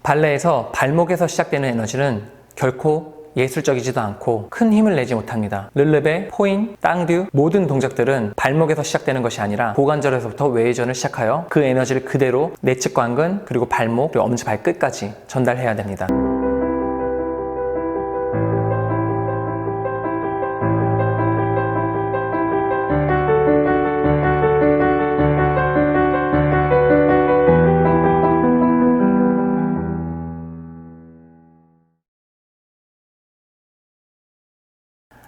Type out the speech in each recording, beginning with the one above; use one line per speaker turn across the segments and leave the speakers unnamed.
발레에서 발목에서 시작되는 에너지는 결코 예술적이지도 않고 큰 힘을 내지 못합니다. 르르베, 포인, 땅듀 모든 동작들은 발목에서 시작되는 것이 아니라 고관절에서부터 외회전을 시작하여 그 에너지를 그대로 내측 관근 그리고 발목 그리고 엄지 발끝까지 전달해야 됩니다.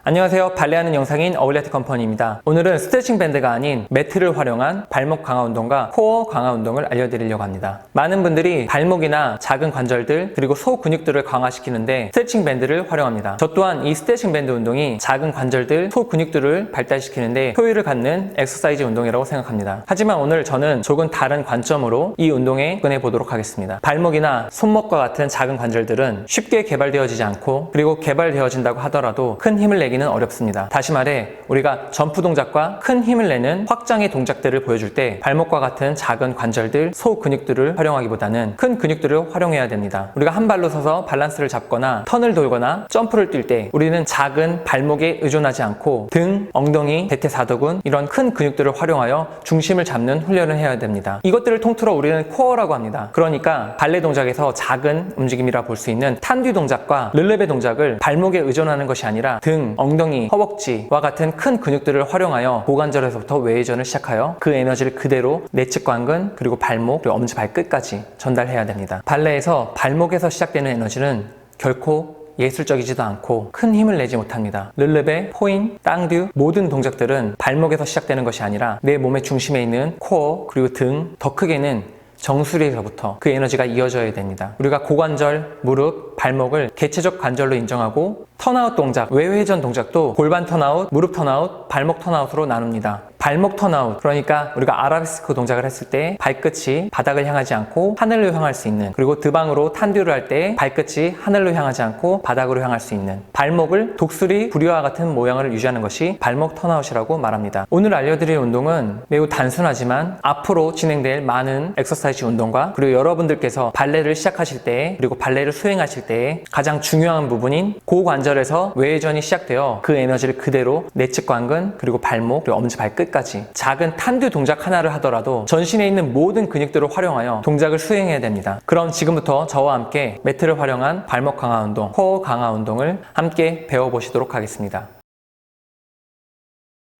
안녕하세요. 발레하는 영상인 어울리아트 컴퍼니입니다. 오늘은 스트레칭 밴드가 아닌 매트를 활용한 발목 강화 운동과 코어 강화 운동을 알려드리려고 합니다. 많은 분들이 발목이나 작은 관절들 그리고 소 근육들을 강화시키는데 스트레칭 밴드를 활용합니다. 저 또한 이 스트레칭 밴드 운동이 작은 관절들, 소 근육들을 발달시키는데 효율을 갖는 엑서사이즈 운동이라고 생각합니다. 하지만 오늘 저는 조금 다른 관점으로 이 운동에 접근해 보도록 하겠습니다. 발목이나 손목과 같은 작은 관절들은 쉽게 개발되어지지 않고 그리고 개발되어진다고 하더라도 큰 힘을 내기는 어렵습니다. 다시 말해 우리가 점프 동작과 큰 힘을 내는 확장의 동작들을 보여줄 때 발목과 같은 작은 관절들, 소 근육들을 활용하기보다는 큰 근육들을 활용해야 됩니다. 우리가 한 발로 서서 밸런스를 잡거나 턴을 돌거나 점프를 뛸 때 우리는 작은 발목에 의존하지 않고 등, 엉덩이, 대퇴사두근 이런 큰 근육들을 활용하여 중심을 잡는 훈련을 해야 됩니다. 이것들을 통틀어 우리는 코어라고 합니다. 그러니까 발레 동작에서 작은 움직임이라 볼 수 있는 탄뒤 동작과 르르베 동작을 발목에 의존하는 것이 아니라 등, 엉덩이, 허벅지와 같은 큰 근육들을 활용하여 고관절에서부터 외회전을 시작하여 그 에너지를 그대로 내측 관근 그리고 발목 그리고 엄지 발끝까지 전달해야 됩니다. 발레에서 발목에서 시작되는 에너지는 결코 예술적이지도 않고 큰 힘을 내지 못합니다. 르르베, 포인, 땅듀 모든 동작들은 발목에서 시작되는 것이 아니라 내 몸의 중심에 있는 코어 그리고 등, 더 크게는 정수리에서부터 그 에너지가 이어져야 됩니다. 우리가 고관절, 무릎, 발목을 개체적 관절로 인정하고 턴아웃 동작, 외회전 동작도 골반 턴아웃, 무릎 턴아웃, 발목 턴아웃으로 나눕니다. 발목 턴아웃, 그러니까 우리가 아라베스크 동작을 했을 때 발끝이 바닥을 향하지 않고 하늘로 향할 수 있는, 그리고 드방으로 탄듀를 할 때 발끝이 하늘로 향하지 않고 바닥으로 향할 수 있는, 발목을 독수리 부리와 같은 모양을 유지하는 것이 발목 턴아웃이라고 말합니다. 오늘 알려드릴 운동은 매우 단순하지만 앞으로 진행될 많은 엑서사이즈 운동과 그리고 여러분들께서 발레를 시작하실 때 그리고 발레를 수행하실 때 가장 중요한 부분인 고관절에서 외회전이 시작되어 그 에너지를 그대로 내측 관근 그리고 발목 그리고 엄지 발끝까지 작은 탄두 동작 하나를 하더라도 전신에 있는 모든 근육들을 활용하여 동작을 수행해야 됩니다. 그럼 지금부터 저와 함께 매트를 활용한 발목 강화 운동, 코어 강화 운동을 함께 배워보시도록 하겠습니다.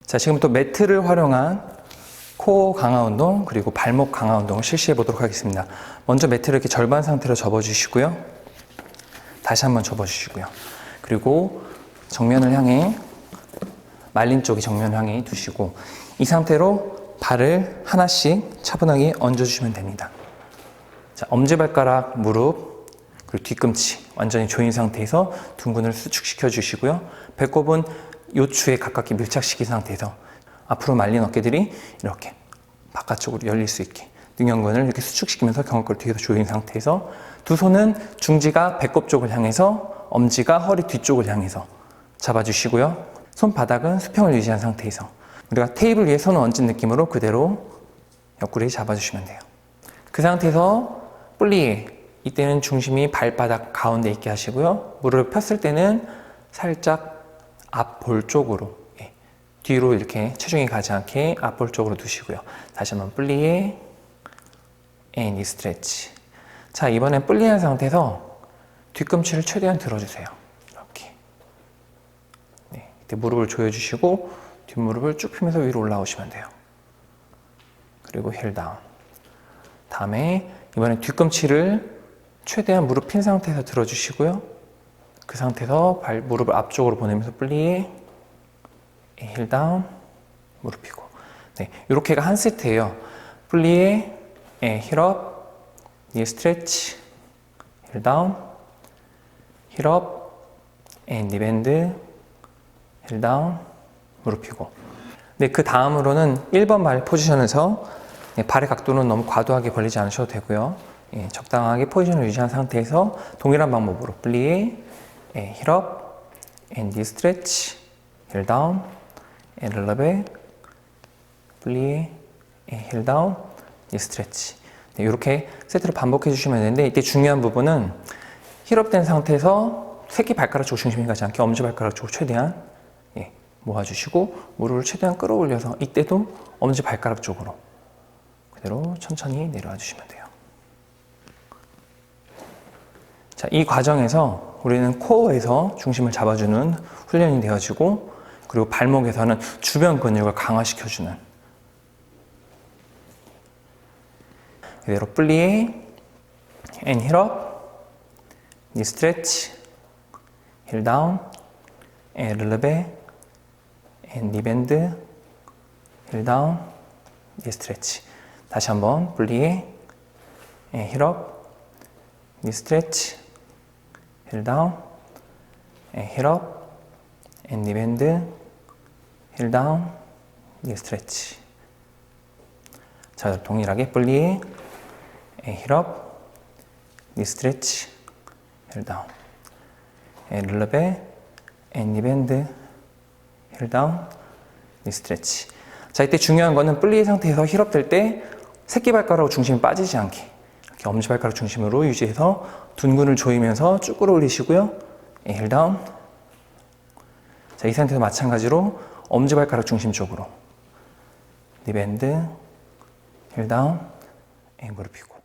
자, 지금부터 매트를 활용한 코어 강화 운동 그리고 발목 강화 운동을 실시해 보도록 하겠습니다. 먼저 매트를 이렇게 절반 상태로 접어주시고요. 다시 한번 접어주시고요. 그리고 정면을 향해 말린 쪽이 정면을 향해 두시고 이 상태로 발을 하나씩 차분하게 얹어주시면 됩니다. 자, 엄지발가락, 무릎, 그리고 뒤꿈치 완전히 조인 상태에서 둥근을 수축시켜 주시고요. 배꼽은 요추에 가깝게 밀착시킨 상태에서 앞으로 말린 어깨들이 이렇게 바깥쪽으로 열릴 수 있게 능형근을 이렇게 수축시키면서 견갑골 뒤에서 조인 상태에서 두 손은 중지가 배꼽 쪽을 향해서 엄지가 허리 뒤쪽을 향해서 잡아주시고요. 손바닥은 수평을 유지한 상태에서 우리가 테이블 위에 손을 얹은 느낌으로 그대로 옆구리 잡아주시면 돼요. 그 상태에서 플리에 이때는 중심이 발바닥 가운데 있게 하시고요. 무릎을 폈을 때는 살짝 앞볼 쪽으로 뒤로 이렇게 체중이 가지 않게 앞볼 쪽으로 두시고요. 다시 한번 플리에 니 스트레치. 자, 이번엔 플리한 상태에서 뒤꿈치를 최대한 들어주세요. 이렇게. 네, 이때 무릎을 조여주시고 뒷무릎을 쭉 펴면서 위로 올라오시면 돼요. 그리고 힐 다운. 다음에 이번엔 뒤꿈치를 최대한 무릎 핀 상태에서 들어주시고요. 그 상태에서 무릎을 앞쪽으로 보내면서 플리에 힐 다운, 무릎 펴고. 네, 이렇게가 한 세트예요. 플리에 힐업, 니 스트레치, 힐 다운, 힐업, 니 밴드, 힐 다운, 무릎 펴고. 네, 그 다음으로는 1번 발 포지션에서 발의 각도는 너무 과도하게 벌리지 않으셔도 되고요. 적당하게 포지션을 유지한 상태에서 동일한 방법으로 플리에 힐업, 니 스트레치, 힐 다운, 르르베, 플리에 힐 다운, 니 스트레치. 네, 이렇게 세트를 반복해 주시면 되는데, 이때 중요한 부분은 힐업된 상태에서 새끼발가락 쪽 중심이 가지 않게 엄지발가락 쪽으로 최대한 모아주시고, 무릎을 최대한 끌어올려서 이때도 엄지발가락 쪽으로 그대로 천천히 내려와 주시면 돼요. 자, 이 과정에서 우리는 코어에서 중심을 잡아주는 훈련이 되어지고, 그리고 발목에서는 주변 근육을 강화시켜주는, 그대로 플리에, and heel up, knee stretch, heel down, and relevé, and knee bend, heel down, knee stretch. 다시 한번 플리에, and heel up, knee stretch, heel down, and heel up, and knee bend, heel down, knee stretch. 자, 동일하게 플리에, and heel up, knee stretch, heel down, and relevé, and knee bend, heel down, knee stretch. 자, 이때 중요한 거는 플리에 상태에서 힐업 될 때 새끼발가락 중심이 빠지지 않게 이렇게 엄지발가락 중심으로 유지해서 둔근을 조이면서 쭉 끌어올리시고요. heel down. 자, 이 상태에서 마찬가지로 엄지발가락 중심 쪽으로 knee bend, heel down, 무릎 펴고.